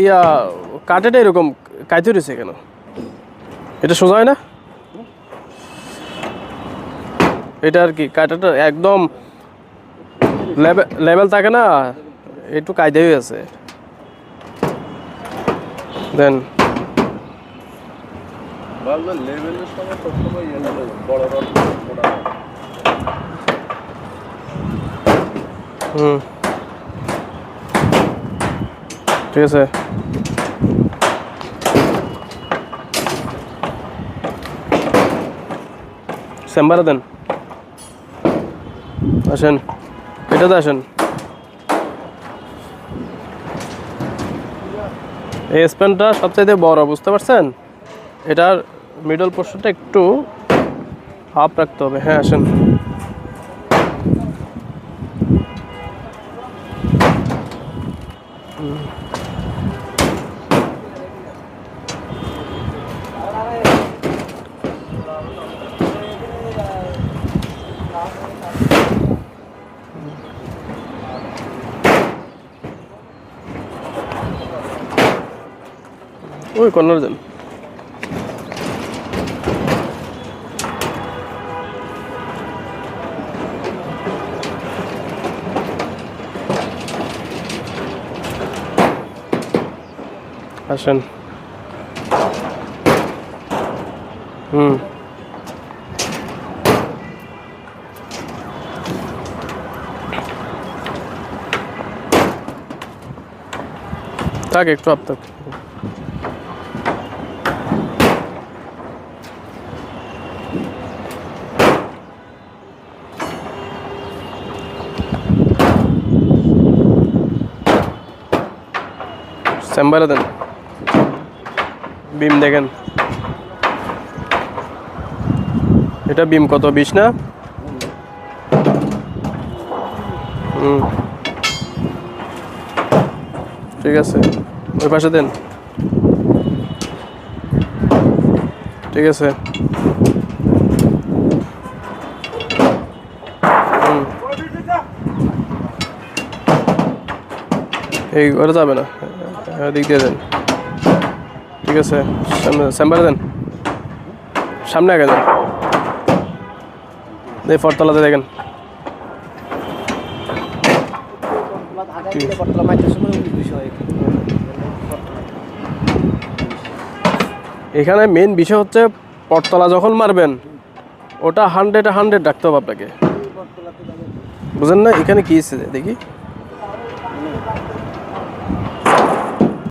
ইয়া কাটেটা এরকম কাইতে রয়েছে কেন? এটা সোজা হয় না? এটা আর কি কাটাটা একদম লেভেল থাকে না, একটু কায়দাই আছে। দেন লেভেলের সময় সবসময় বড় রড মোটা। ঠিক আছে। চেম্বারে দেন, আসেন এটাতে আসেন। এই স্প্যানটা সবচাইতে বড়, বুঝতে পারছেন? এটার মিডল পোর্শনটা একটু হাফ রাখতে হবে। হ্যাঁ আসেন। ওই কর্নার দেন। আসেন। থাক একটু আপ থাক। চেম্বারে দেন, বিম দেখেন। এটা বিম কত, 20 না? ঠিক আছে, ওই পাশে দেন। ঠিক আছে। এই ঘরে যাবে না, দিক দিয়ে দেন। ঠিক আছে, চেম্বারে দেন, সামনে আগে দেন। এই ফরতলাতে দেখেন। এখানে মেন বিষয় হচ্ছে পরতলা যখন মারবেন ওটা 100 রাখতে হবে আপনাকে, বুঝেন না? এখানে কি দেখি